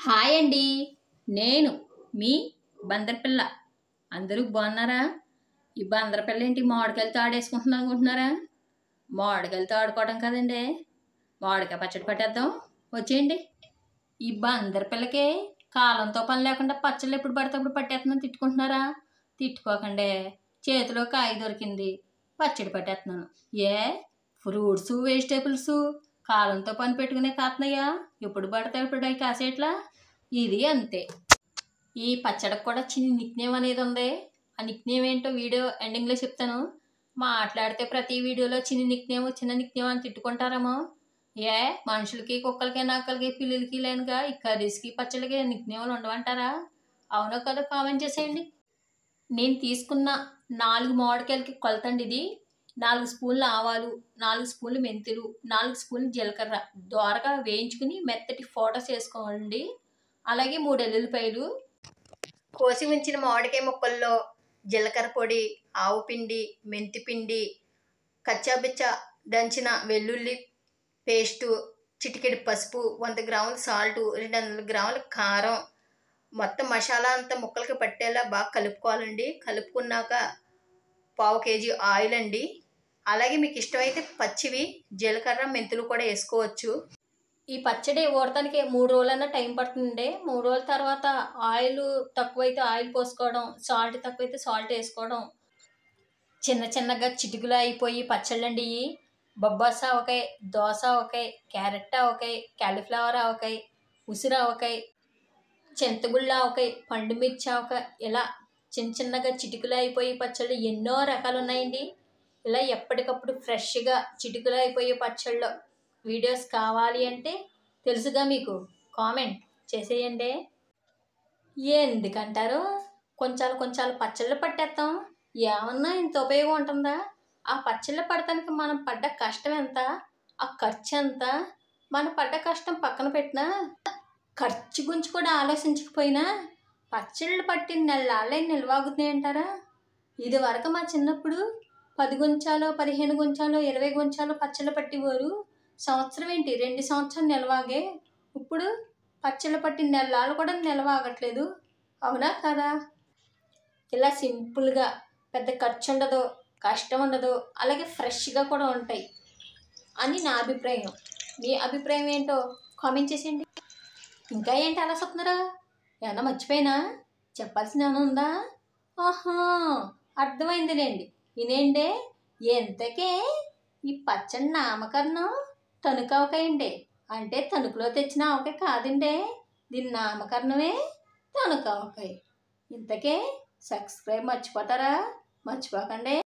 Hi అండి. నేను మీ బందర్పిల్ల. అందరూ బాగున్నారా? ఈ బందర్పిల్ల ఏంటి మామిడికాయలతో ఆడేసుకుంటున్నాను అనుకుంటున్నారా? మామిడికాయలతో ఆడుకోవడం కదండి, మామిడికాయ పచ్చడి పట్టేద్దాం. వచ్చేయండి. ఈ బందర్పిల్లకి కాలంతో పని లేకుండా పచ్చళ్ళు ఎప్పుడు పడితే అప్పుడు పట్టేస్తున్నాను తిట్టుకుంటున్నారా? తిట్టుకోకండి. చేతిలో కాయ దొరికింది, పచ్చడి పట్టేస్తున్నాను. ఏ ఫ్రూట్స్ వెజిటేబుల్స్ కాలంతో పని పెట్టుకునే కాతున్నాయా? ఎప్పుడు పడితే ఇప్పుడు అవి కాసేట్లా ఇది అంతే. ఈ పచ్చడికి కూడా చిన్న నిక్నేమ్ అనేది ఉంది. ఆ నిక్నేమ్ ఏంటో వీడియో ఎండింగ్లో చెప్తాను. మాట్లాడితే ప్రతి వీడియోలో చిన్న నిక్నేమ్ అని తిట్టుకుంటారేమో. ఏ మనుషులకి కుక్కలకి నక్కలకి పిల్లులకి లేనుగా ఈ కర్రీస్కి పచ్చళ్ళకి నిక్నేములు ఉండవంటారా? అవునో కదా కామెంట్ చేసేయండి. నేను తీసుకున్న 4 మామిడికాయలకి కొలతండి ఇది. 4 స్పూన్ల ఆవాలు, 4 స్పూన్లు మెంతులు, 4 స్పూన్లు జీలకర్ర దోరగా వేయించుకుని మెత్తటి ఫోటోస్ వేసుకోండి. అలాగే 3 ఎల్లుల్లిపాయలు కోసి ఉంచిన మామిడికాయ ముక్కల్లో జీలకర్ర పొడి, ఆవు పిండి, మెంతి పిండి, కచ్చాబిచ్చ దంచిన వెల్లుల్లి పేస్టు, చిటికెడు పసుపు, 100 గ్రాముల సాల్టు, 200 గ్రాముల కారం, మొత్తం మసాలా అంతా ముక్కలకి పట్టేలా బాగా కలుపుకోవాలండి. కలుపుకున్నాక 1/2 కేజీ ఆయిల్ అండి. అలాగే మీకు ఇష్టమైతే పచ్చివి జీలకర్ర మెంతులు కూడా వేసుకోవచ్చు. ఈ పచ్చడి ఊరటానికి 3 రోజులన్నా టైం పడుతుందండి. 3 రోజుల తర్వాత ఆయిల్ తక్కువైతే ఆయిల్ పోసుకోవడం, సాల్ట్ తక్కువైతే సాల్ట్ వేసుకోవడం. చిన్న చిన్నగా చిటికలు అయిపోయి పచ్చళ్ళండి ఇవి. బొబ్బాస్ ఆవకాయ, దోస ఆవకాయ, క్యారెట్ ఆవకాయ, క్యాలీఫ్లవర్ ఆవకాయ, ఉసిరి ఆవకాయ, చింతగుళ్ళ ఆవకాయ, పండుమిర్చి ఆవకాయ, ఇలా చిన్న చిన్నగా చిటికలు అయిపోయి పచ్చళ్ళు ఎన్నో రకాలు ఉన్నాయండి. ఇలా ఎప్పటికప్పుడు ఫ్రెష్గా చిటికలు అయిపోయే పచ్చళ్ళు వీడియోస్ కావాలి అంటే తెలుసుగా మీకు, కామెంట్ చేసేయండి. ఎందుకంటారు? కొంచెం పచ్చళ్ళు పట్టేస్తాం, ఏమన్నా ఇంత ఉపయోగం ఉంటుందా? ఆ పచ్చళ్ళు పడటానికి మనం పడ్డ కష్టం ఎంత, ఆ ఖర్చు ఎంత? మనం పడ్డ కష్టం పక్కన పెట్టినా ఖర్చు గురించి కూడా ఆలోచించకపోయినా పచ్చళ్ళు పట్టిన నెలలే నిల్వాగుతున్నాయి అంటారా? ఇది వరకు మా చిన్నప్పుడు 10 గుంచాలు, 15 గుంచాలు, 20 గుంచాలు పచ్చళ్ళు పట్టేవారు. సంవత్సరం ఏంటి 2 సంవత్సరాలు నిల్వాగే. ఇప్పుడు పచ్చళ్ళు పట్టిన నెలలు కూడా నిల్వాగట్లేదు. అవునా కదా? ఇలా సింపుల్గా పెద్ద ఖర్చు ఉండదు, కష్టం ఉండదు, అలాగే ఫ్రెష్గా కూడా ఉంటాయి అని నా అభిప్రాయం. మీ అభిప్రాయం ఏంటో కామెంట్ చేసేయండి. ఇంకా ఏంటి అలా చెప్తున్నారా? ఏమన్నా మర్చిపోయినా? చెప్పాల్సిన ఏమైనా ఉందా? ఆహా, అర్థమైందిలేండి. వినేండి. ఎంతకే ఈ పచ్చడి నామకరణం తణుకు ఆవకాయ అండి. అంటే తణుకులో తెచ్చిన ఆవకాయ కాదండి, దీని నామకరణమే తణుకు ఆవకాయ. ఇంతకే సబ్స్క్రైబ్ మర్చిపోతారా? మర్చిపోకండి.